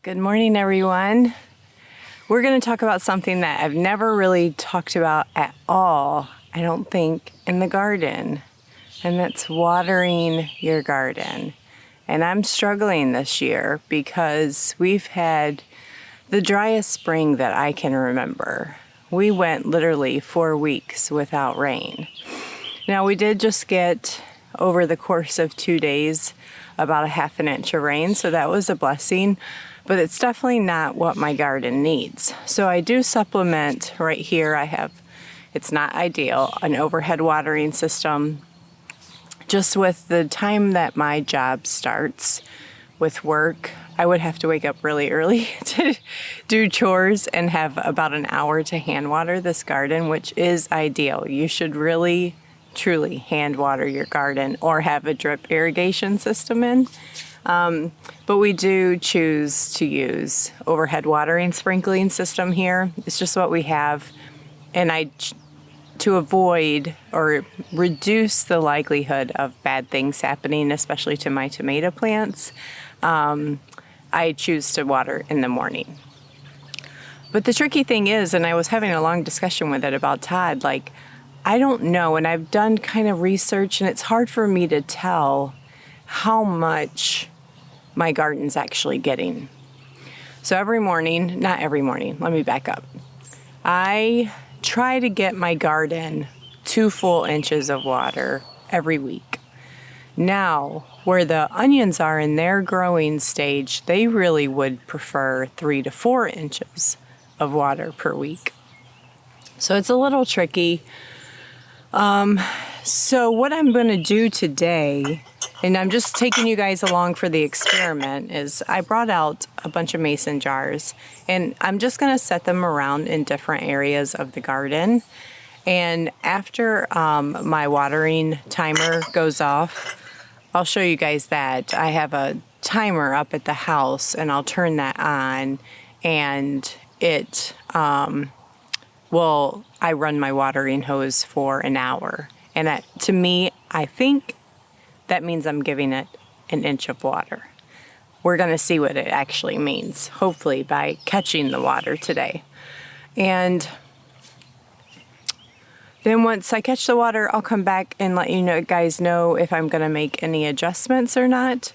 Good morning, everyone. We're going to talk about something that I've never really talked about at all, I don't think, in the garden, and that's watering your garden. And I'm struggling this year because we've had the driest spring that I can remember. We went literally 4 weeks without rain. Now, we did just get, over the course of 2 days, about a ½ inch of rain, so that was a blessing. But it's definitely not what my garden needs. So I do supplement right here. I have, it's not ideal, an overhead watering system. Just with the time that my job starts with work, I would have to wake up really early to do chores and have about an hour to hand water this garden, which is ideal. You should really, truly hand water your garden or have a drip irrigation system in. But we do choose to use overhead watering sprinkling system here. It's just what we have. And to avoid or reduce the likelihood of bad things happening, especially to my tomato plants, I choose to water in the morning. But the tricky thing is, and I was having a long discussion with it about Todd, like, I don't know, and I've done kind of research, and it's hard for me to tell how much my garden's actually getting. So every morning, not every morning, let me back up. I try to get my garden 2 full inches of water every week. Now, where the onions are in their growing stage, they really would prefer 3 to 4 inches of water per week. So it's a little tricky. So what I'm going to do today, and I'm just taking you guys along for the experiment, is I brought out a bunch of mason jars, and I'm just going to set them around in different areas of the garden. And after my watering timer goes off, I'll show you guys that. I have a timer up at the house, and I'll turn that on, and it I run my watering hose for an hour. And that, to me, I think that means I'm giving it an inch of water. We're going to see what it actually means, hopefully by catching the water today. And then once I catch the water, I'll come back and let you guys know if I'm going to make any adjustments or not.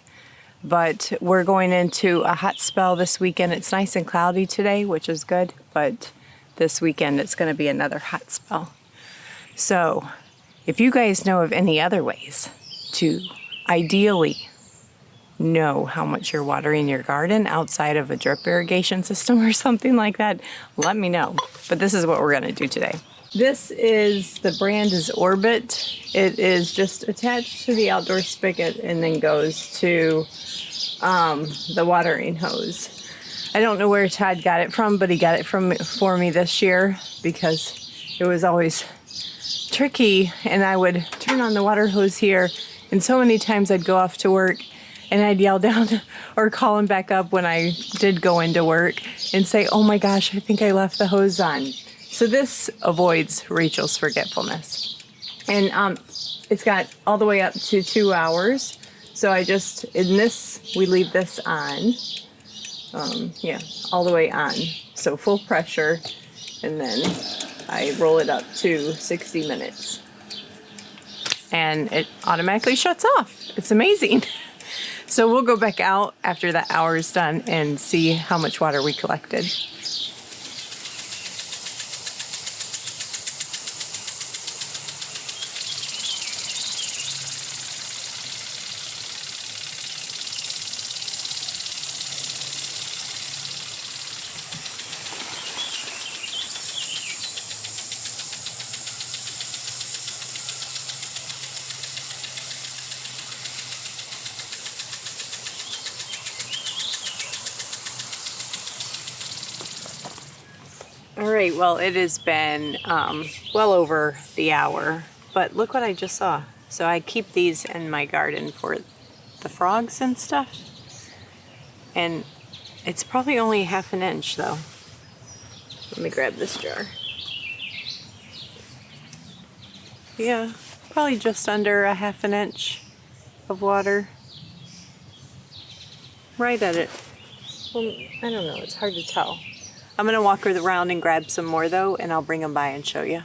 But we're going into a hot spell this weekend. It's nice and cloudy today, which is good, but this weekend it's going to be another hot spell. So if you guys know of any other ways to ideally know how much you're watering your garden outside of a drip irrigation system or something like that, let me know. But this is what we're going to do today. This is, the brand is Orbit. It is just attached to the outdoor spigot and then goes to the watering hose. I don't know where Todd got it from, but he got it for me this year because it was always tricky, and I would turn on the water hose here, and so many times I'd go off to work and I'd yell down or call him back up when I did go into work and say, oh my gosh, I think I left the hose on. So this avoids Rachel's forgetfulness. And it's got all the way up to 2 hours. So I just, in this, we leave this on. Yeah, all the way on. So full pressure, and then I roll it up to 60 minutes. And it automatically shuts off. It's amazing. So we'll go back out after that hour is done and see how much water we collected. All right, well, it has been well over the hour, but look what I just saw. So I keep these in my garden for the frogs and stuff. And it's probably only ½ inch though. Let me grab this jar. Yeah, probably just under ½ inch of water. Right at it. Well, I don't know. It's hard to tell. I'm going to walk around and grab some more though, and I'll bring them by and show you.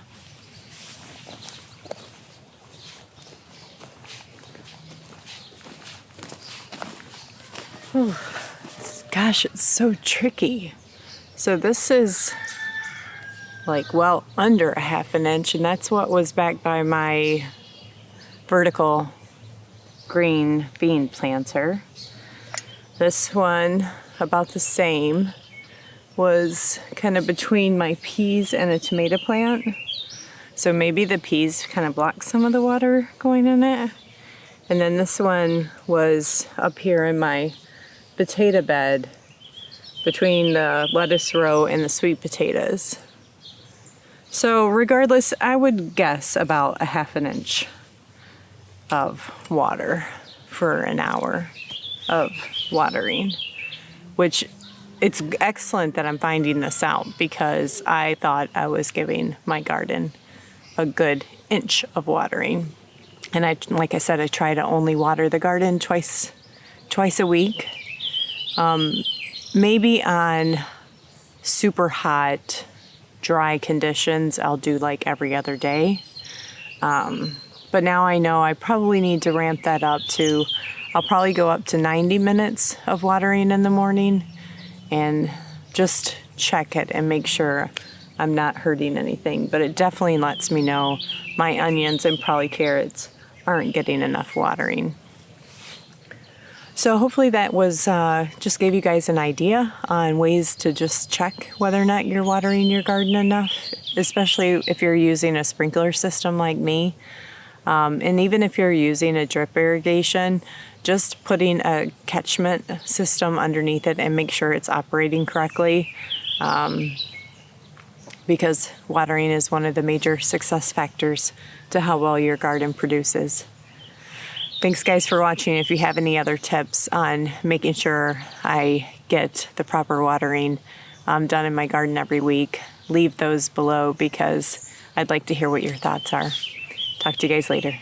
Oh, gosh, it's so tricky. So this is like well under a ½ inch, and that's what was back by my vertical green bean planter. This one, about the same, was kind of between my peas and a tomato plant. So maybe the peas kind of block some of the water going in it. And then this one was up here in my potato bed between the lettuce row and the sweet potatoes. So regardless, I would guess about a ½ inch of water for an hour of watering, which it's excellent that I'm finding this out, because I thought I was giving my garden a good inch of watering. And like I said, I try to only water the garden twice a week. Maybe on super hot, dry conditions, I'll do like every other day. But now I know I probably need to ramp that up to, I'll probably go up to 90 minutes of watering in the morning and just check it and make sure I'm not hurting anything. But it definitely lets me know my onions and probably carrots aren't getting enough watering. So hopefully that was just gave you guys an idea on ways to just check whether or not you're watering your garden enough, especially if you're using a sprinkler system like me. And even if you're using a drip irrigation, just putting a catchment system underneath it and make sure it's operating correctly, because watering is one of the major success factors to how well your garden produces. Thanks guys for watching. If you have any other tips on making sure I get the proper watering done in my garden every week, leave those below, because I'd like to hear what your thoughts are. Talk to you guys later.